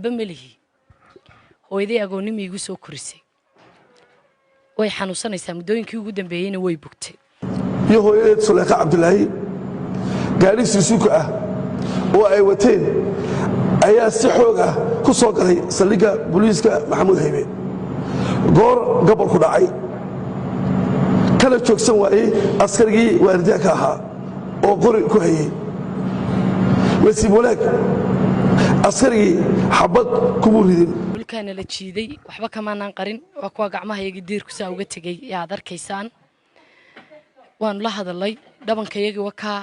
bamelihi hooyaday agoonnimo igu soo korisay way xanuunsanaysaa muddooyinkii ugu dambeeyayna way bugtay iyo hooyadeed Suleekha Cabdulaahi gaari Suusuka ah oo ay wateen ayaa si xoog ah ku soo galay saldhigga booliiska Maxamuud Haybe goor gobol ku dhacay kala joogsan waayay askarigii waardiyaha ka ahaa oo qori ku hayay wasi walaag askarigii xabad ku buridin dhulkaana la jiiday waxba kamaanaan qarin waa kuwa gacmahayaga diirku saa uga tagay aad arkaysaan waan la hadalay dhabankayaga wakaa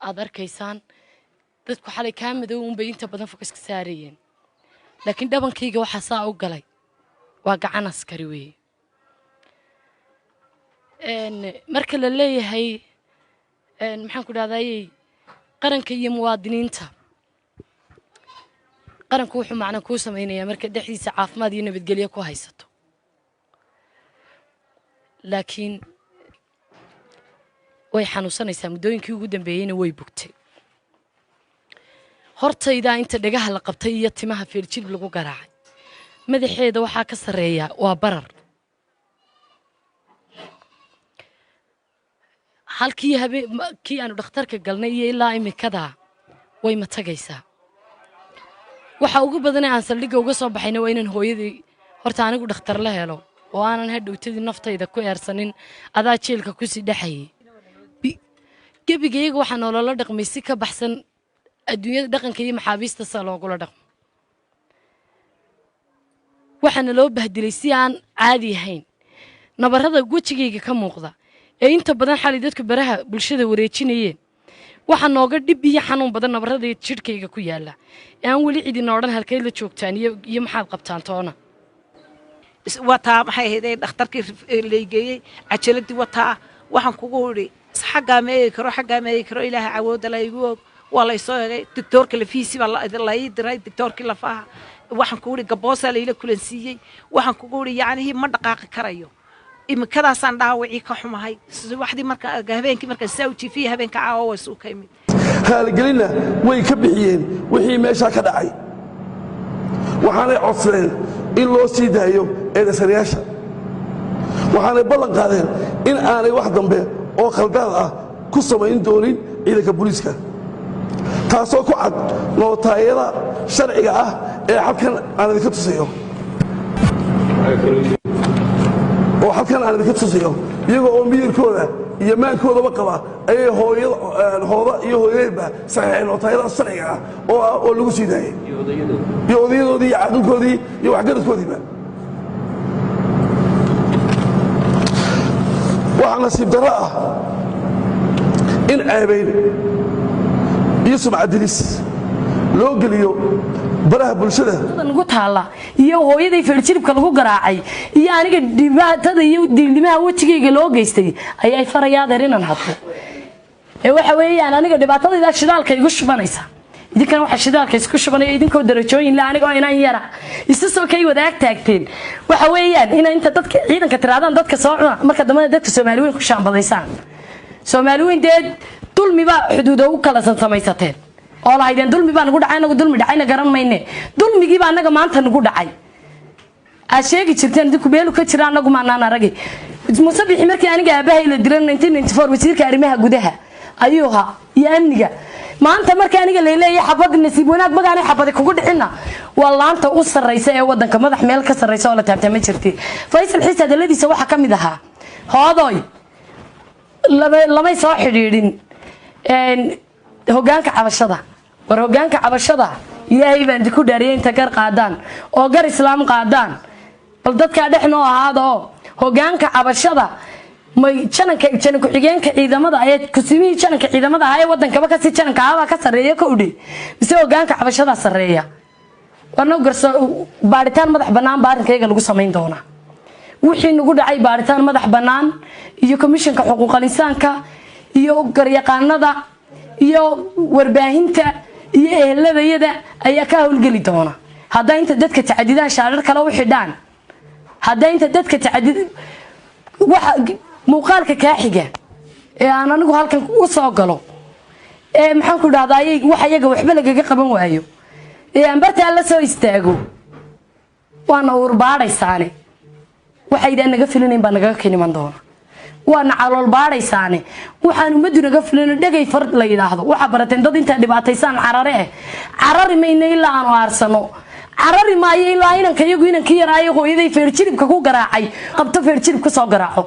aad arkaysaan dadku xalay ka madow bay inta badan fokaska saarayeen laakiin dhabankayga waxa saa u galay waa gacan askari weey marka la leeyahay maxaan ku dhahdaayay qaranka iyo muwaadiniinta qaranku wuxuu macna ku sameeynaya marka dhaxdiisa caafimaad iyo nabadgelyo ku haysato laakiin way xanuunsanaysaa muddooyinkii ugu dambeeyayna way bugtay hortayda inta dhagaha la qabtay iyo timaha feerjilb lagu garaacay madaxeeda waxaa ka sareeya waa barar halkii habeenkii aanu dhakhtarka galnay iyo ilaa imikada way ma tagaysaa waxa ugu badan aan saldhigga uga soo baxayna waa inaan hooyadii horta anigu dhakhtar la helo oo aanan hadhowtadii naftayda ku eersanin adaa jeelka ku sii dhaxayay gebigayga waxaa nolola dhaqmay si ka baxsan adduunyada dhaqanka iyo maxaabiista sa loogula dhaqmo waxaana loo bahdilay si aan caadi ahayn nabarrada wejigayga ka muuqda ee inta badan xalay dadku baraha bulshada wareejinayeen waxa nooga dhib iyo xanuun badan nabarrada jidhkayga ku yaala aan wali cidina odhan halkay la joogtaan iyo maxaad qabtaan toona wataa maxay ahayd dhakhtarkii leegeeyay cajaladii wataa waxaan kugu yiri xagga meey karo ilaahay awooda la igu wala soo eegay doctorka lafiisi baa la ii diray doctorki lafaha waxaan kugu yiri gaboosa la ila kulansiiyay waxaan kugu yiri yaani ma dhaqaaqi karayo imikadaasaan dhaawacii ka xumahay waxdii marka habeenkii marka sawti fi habeenka caawa soo kaymid haalgelina way ka bixiyeen wixii meesha ka dhacay waxaanay codsadeen in loo sii daayo eedaysanayaasha waxaanay ballan qaadeen in aanay wax dambe oo khaldaad ah ku samayn doonin ciidanka booliiska taasoo ku cad nootaayada sharciga ah ee halkan aan idinka tusayo oo halkan aan idinka tusayo iyagoo oo miyirkooda iyo maankoodaba qaba ayay hooda iyo hooyadeedba saxiixeen nootaayada sharciga ah oo lagu sii daayay iyo odayadoodii iyo caaqilkoodii iyo waxgaradkoodiiba waxaa nasiib darro ah in ceebayn iyo sumcadilis loo geliyo baraha bulshada ugu taala iyo hooyaday feerjilibka lagu garaacay iyo aniga dhibaatada iyo diilimaha wajigayga loo geystay ayay farayaadeen inaan hadlo waxa weeyaan aniga dhibaatadayda shidaalka igu shubanaysa idinkan waxa shidaalka isku shubanaya idinkoo darajooyin la aniga inaan yara isa soo kay wadaag taagteen waxa weeyaan in inta dadka ciidanka tiraadaan dadka soo cuna marka dambe dadka Soomaaliyeed ku shaambadaysaan Soomaaliyeed dulmiba xuduudo u kala samaysateen oo la haydeen dulmi baan ugu dhacay anagu dulmi dhacayna garan mayne dulmigii baa anaga maanta nagu dhacay a sheegi jirteen dib ku beelu ka jira anagu maanaan aragay musabixi markii aniga aabahay la diray 1994 wasiirka arrimaha gudaha ayuha iyo amniga maanta markii aniga leeyahay xabad nasiib wanaag magaana xabad kugu dhicina walaanta u sareysa ee wadanka madax meel ka sareysa oo la taabtay ma jirtay Faysal Xiisa daladiisa waxa kamid ahaa hoodoy lama soo xiriirin hogaanka cabashada war hogaanka cabashada ilaahay baan ku dhaariyay inta gar qaadaan oo gar islaam qaadaan bal dadka dhexnoo ahaado hogaanka cabashada may jananka ku xigeenka ciidamada ay ku simii jananka ciidamada ay wadankaba ka si jananka aba ka sareeyo ka udhi mise hogaanka cabashada sareeya wana garso baaritaan madax banaan baarinkayga lagu sameyn doona wixii nagu dhacay baaritaan madax banaan iyo komishanka xuquuqul insaanka iyo garyaqaanada iyo warbaahinta iyo ehelada ayaa ka hawlgali doona haddii inta dadka tacadidaan shaarar kale u xidhaan haddii inta dadka tacadid waxa muuqaalka ka xiga ee aan anigu halkan u soo galo maxaan ku dhahdaayay waxa iyaga waxba lagaga qaban waayo ee aan bartaa la soo istaago waana urbaadhaysaane waxaydaan naga filinayn baa naga keniman doona waana calool baadhaysaane waxaan ummaddu naga filin dhagay far la yiraahdo waxa barateen dad inta dhibaataysan carari mayna ilaa aanu aarsano carari maayo ilaa inanka iyagu inanka yaraayo hooyaday feerjiribka ku garaacay qabto feerjiribka soo garaaco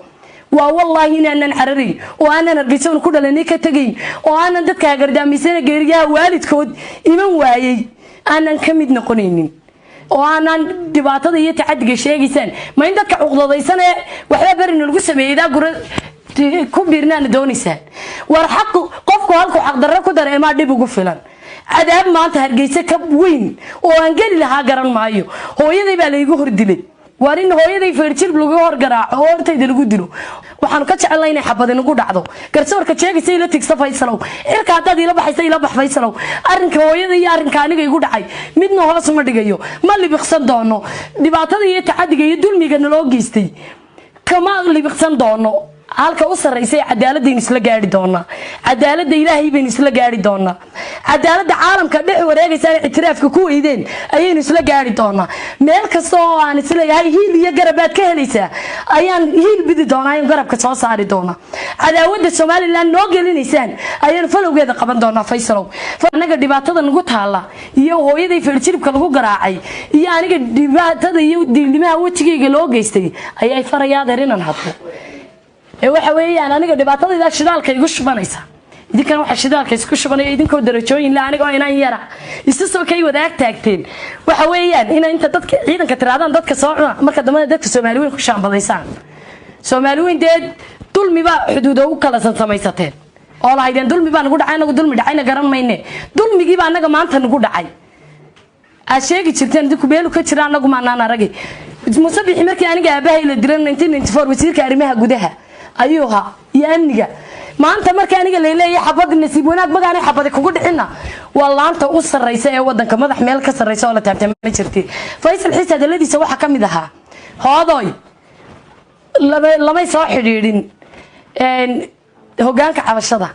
waa wallahi inaanan carari oo aanan argaysan ku dhalanay ka tagay oo aanan dadka gardaamisana geeriyaha waalidkood iman waayay aanan ka mid noqonaynin oo aanan dhibaatada iyo tacadiga sheegaysan ma in dadka cuqdadaysan ee waxba barin lagu sameeyay gura ku biirnaan doonaysan war xaq qofku halku xaq darro ku dareema dib ugu filan cadaab maanta hargeysa ka weyn oo aan gali lahaa garan maayo hooyaday baa la igu hordilay warin hooyaday feerjir lagu hor garaaco hortayda lagu dilo waxaan ka jecelahay inay xabad inagu dhacdo garsoorka sheegaysa ila tigsa Faysalow irka hadaad ila baxaysa ila bax Faysalow arrinka hooyaday iyo arrinka aniga igu dhacay midna hoos ma dhigayo ma libiqsan doono dhibaatada iyo tacadiga iyo dulmiga naloo geystay kama libiqsan doono halka u sareysay cadaaladeen isla gaari doona cadaalada ilaahay been isla gaari doona cadaalada caalamka dhex wareegaysa ictiraafka ku weydeen ayeen isla gaari doona meel kasto oo aan isla yahay hiil iyo garabaad ka helaysa ayaan hiil bidi doona ayaan garabka soo saari doona cadaawada Soomaaliland noo gelinaysaan ayaan falowgeeda qaban doona Faysalow anaga dhibaatada nagu taala iyo hooyaday feerjiribka lagu garaacay iyo aniga dhibaatada iyo diillimaha wajigayga loo geystay ayay farayaad inaan hadlo waxa weeyaan aniga dhibaatada shidaalka igu shubanaysa idinkan waxa shidaalka isku shubanay idinkoo darajooyin la aniga inaan yara isa soo kay wadaag taagteen waxa weeyaan inta dadka ciidanka tiraadaan dadka soo cuna marka damada dadka Soomaaliyeed ku shaambadaysan Soomaaliyeed dulmi ba xuduudo u kala samaysateen oo la haydeen dulmi baa nagu dhacay anagu dulmi dhacayna garan mayne dulmigii baa anaga maanta nagu dhacay asheegi jirteen dib ku beelu ka jira anagu maanaan aragay musabixi markii aniga aabahay la diray 1994 wasiirka arrimaha gudaha ayuha iyo amniga maanta markii aniga leeyahay xabad nasiib wanaag magaanay xabad kugu dhicina waa laanta u sareysa ee wadanka madax meel ka sareysa oo la taabtay jirtay Faysal Xiis hadaladiisa waxa kamid ahaa hoodoy lama soo xiriirin hogaanka cabashada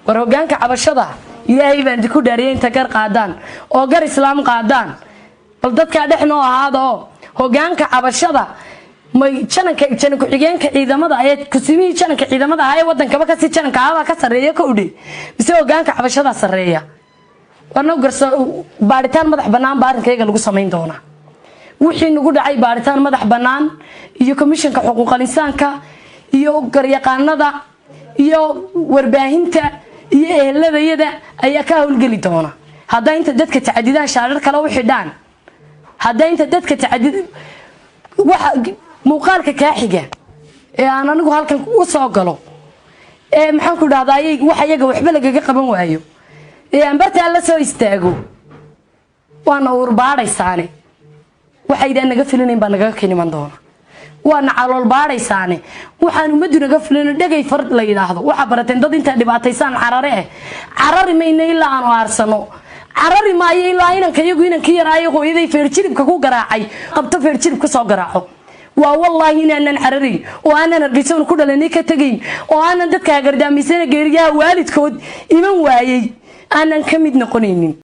war hogaanka cabashada ilaahay baan ku dhaariyay inta gar qaadaan oo gar islaam qaadaan bal dadka dhexnoo ahaado hogaanka cabashada may jananka ku xigeenka ciidamada ay ku simii jananka ciidamada ay wadanka ka si jananka aba ka sareeyo ka udhi mise hogaanka cabashada sareeya warna garso baaritaan madax banaan baarinkayga lagu sameyn doona wixii nagu dhacay baaritaan madax banaan iyo komishanka xuquuqul insaanka iyo garyaqaanada iyo warbaahinta iyo eheladayada ayaa ka hawlgali doona hadda inta dadka tacadidaan shaarar kale u xidhaan hadda inta dadka tacadid waxa muuqaalka ka xiga ee aan anigu halkan u soo galo ee maxaan ku dhahdaayay waxa iyaga waxba laga qaban waayo ee aan bartaa la soo istaago waana urbaadhaysaane waxaydaan naga filinayn baa naga keniman doona waana calool baadhaysaane waxaan ummaddu naga filin dhagay far la yiraahdo waxa barateen dad inta dhibaataysan carari mayna ilaa aanu aarsano carari maayo ilaa inanka iyagu inanka yaraayo hooyaday feerjiribka ku garaacay qabto feerjiribka soo garaaco waa wallahi inaanan carari oo aanan argaysan ku dhalanay ka tagay oo aanan dadka gardaamisana geeriyaha waalidkood iman waayay aanan ka mid noqonaynin